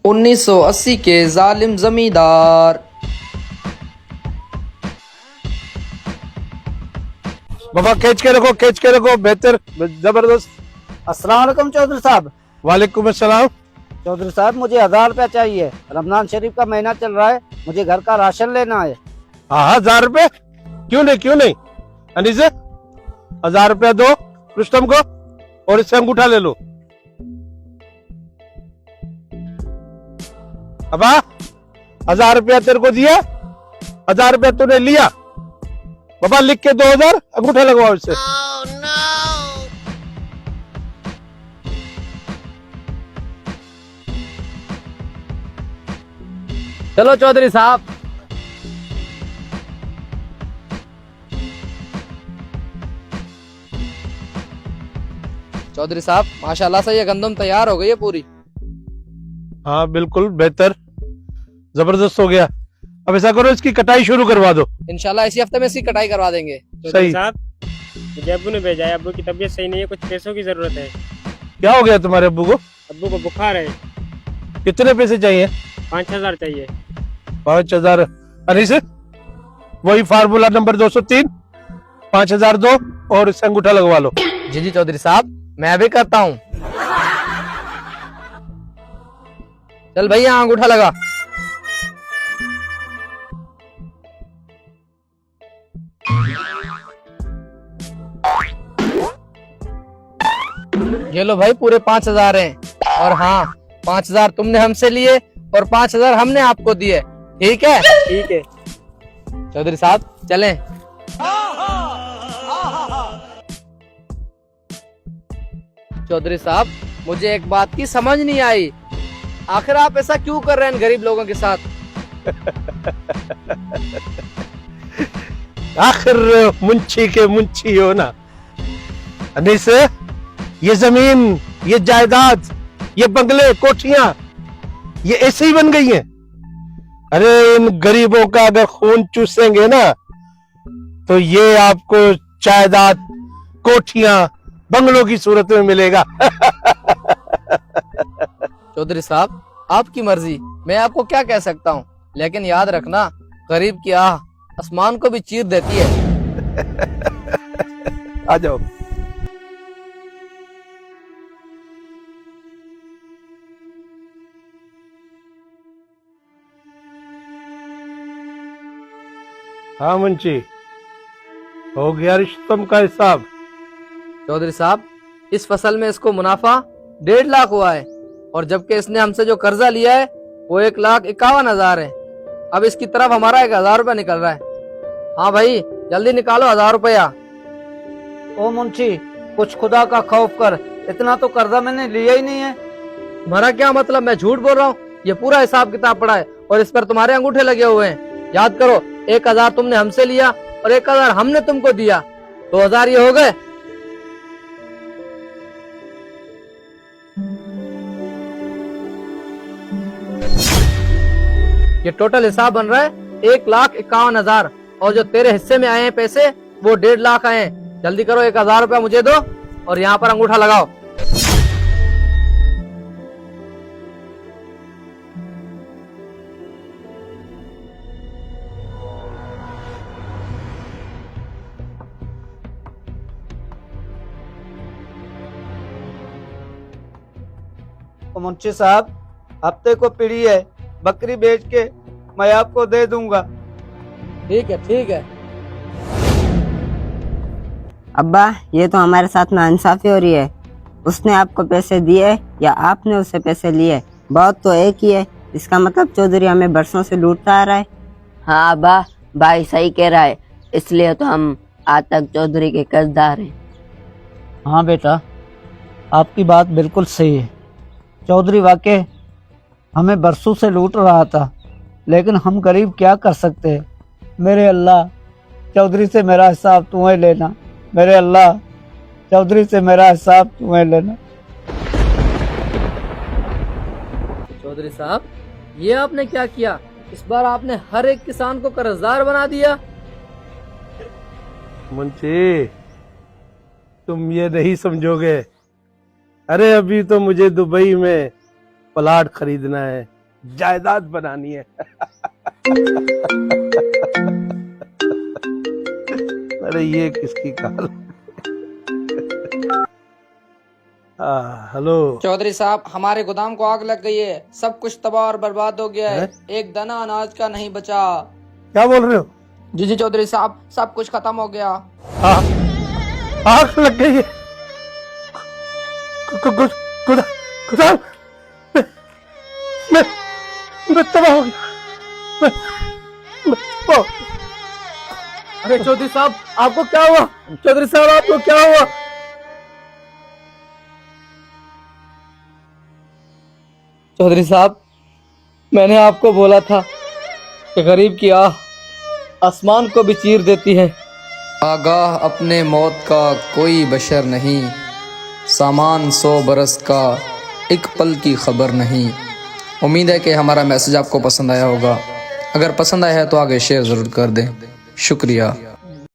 1980 के जालिम जमींदार। बाबा खींच के रखो बेहतर जबरदस्त। अस्सलाम वालेकुम चौधरी साहब। वालेकुम अस्सलाम। चौधरी साहब मुझे 1000 रुपया चाहिए, रमजान शरीफ का महीना चल रहा है, मुझे घर का राशन लेना है। हाँ 1000 रुपए क्यों नहीं अनीस 1000 रुपया दो रुस्तम को और इससे अंगूठा ले लो। अबा 1000 रुपया तेरे को दिया, 1000 रुपया तूने लिया। बाबा लिख के 2000 अंगूठा लगवाओ इससे। चलो चौधरी साहब। चौधरी साहब माशाल्लाह से ये गंदम तैयार हो गई है पूरी। हाँ बिल्कुल बेहतर, जबरदस्त हो गया। अब ऐसा करो इसकी कटाई शुरू करवा दो। इंशाल्लाह इसी हफ्ते में इसकी कटाई करवा देंगे। सही। साहब मुझे अब्बू ने भेजा है, अब्बू की तबीयत सही नहीं है, कुछ पैसों की जरूरत है। क्या हो गया तुम्हारे अब्बू को? अब्बू को बुखार है। कितने पैसे चाहिए? 5000 चाहिए। 5000। अनीस वही फार्मूला नंबर 203, 5000 दो और इससे अंगूठा लगवा लो। जी जी चौधरी साहब मैं भी करता हूँ। चल भैया अंगूठा लगा। ये लो भाई पूरे 5000 हैं। और हाँ 5000 तुमने हमसे लिए और 5000 हमने आपको दिए, ठीक है? ठीक है चौधरी साहब चलें। चौधरी साहब मुझे एक बात की समझ नहीं आई, आखिर आप ऐसा क्यों कर रहे हैं गरीब लोगों के साथ? आखिर मुंशी के मुंशी हो ना अनीस। ये जमीन, ये जायदाद, ये बंगले, कोठियां, ये ऐसे ही बन गई हैं। अरे इन गरीबों का अगर खून चूसेंगे ना तो ये आपको जायदाद, कोठियां, बंगलों की सूरत में मिलेगा। चौधरी साहब आपकी मर्जी, मैं आपको क्या कह सकता हूँ, लेकिन याद रखना गरीब की आह आसमान को भी चीर देती है। आ जाओ। हाँ मुंशी हो गया रुस्तम का हिसाब। चौधरी साहब इस फसल में इसको मुनाफा 1.5 लाख हुआ है और जबकि इसने हमसे जो कर्जा लिया है वो 1,51,000 है। अब इसकी तरफ हमारा 1000 रुपया निकल रहा है। हाँ भाई जल्दी निकालो 1000 रुपया। ओ मुंशी कुछ खुदा का खौफ कर, इतना तो कर्जा मैंने लिया ही नहीं है। तुम्हारा क्या मतलब, मैं झूठ बोल रहा हूँ? ये पूरा हिसाब किताब पड़ा है और इस पर तुम्हारे अंगूठे लगे हुए हैं। याद करो 1000 तुमने हमसे लिया और 1000 हमने तुमको दिया, 2000 ये हो गए। ये टोटल हिसाब बन रहा है 1,51,000 और जो तेरे हिस्से में आए हैं पैसे वो 1.5 लाख आए हैं। जल्दी करो 1000 रुपया मुझे दो और यहाँ पर अंगूठा लगाओ। ओ मुंशी साहब हफ्ते को पीढ़ी है, बकरी बेच के मैं आपको दे दूंगा। ठीक है। अब्बा ये तो हमारे साथ नाइंसाफी हो रही है। उसने आपको पैसे दिए या आपने उससे पैसे लिए, बात तो एक ही है। इसका मतलब चौधरी हमें बरसों से लूटता आ रहा है। हाँ अब्बा भाई सही कह रहा है, इसलिए तो हम आज तक चौधरी के कर्जदार हैं। हाँ बेटा आपकी बात बिल्कुल सही है। चौधरी वाकई हमें बरसों से लूट रहा था, लेकिन हम गरीब क्या कर सकते हैं। मेरे अल्लाह चौधरी से मेरा हिसाब तुम्हें लेना, मेरे अल्लाह चौधरी से मेरा हिसाब तुम्हें लेना। चौधरी साहब ये आपने क्या किया? इस बार आपने हर एक किसान को कर्जदार बना दिया। मुंशी तुम ये नहीं समझोगे। अरे अभी तो मुझे दुबई में प्लाट खरीदना है, जायदाद बनानी है। अरे ये किसकी काल। हेलो। चौधरी साहब, हमारे गोदाम को आग लग गई है, सब कुछ तबाह और बर्बाद हो गया है, एक दाना अनाज का नहीं बचा। क्या बोल रहे हो? जी जी चौधरी साहब, सब कुछ खत्म हो गया। आग लग गई है। गोदाम मैं तबाह हो गया। अरे चौधरी साहब, आपको क्या हुआ? चौधरी साहब, आपको क्या हुआ? चौधरी साहब, मैंने आपको बोला था कि गरीब की आह आसमान को भी चीर देती है। आगाह अपने मौत का कोई बशर नहीं, सामान 100 बरस का एक पल की खबर नहीं। उम्मीद है कि हमारा मैसेज आपको पसंद आया होगा। अगर पसंद आया है तो आगे शेयर ज़रूर कर दें। शुक्रिया।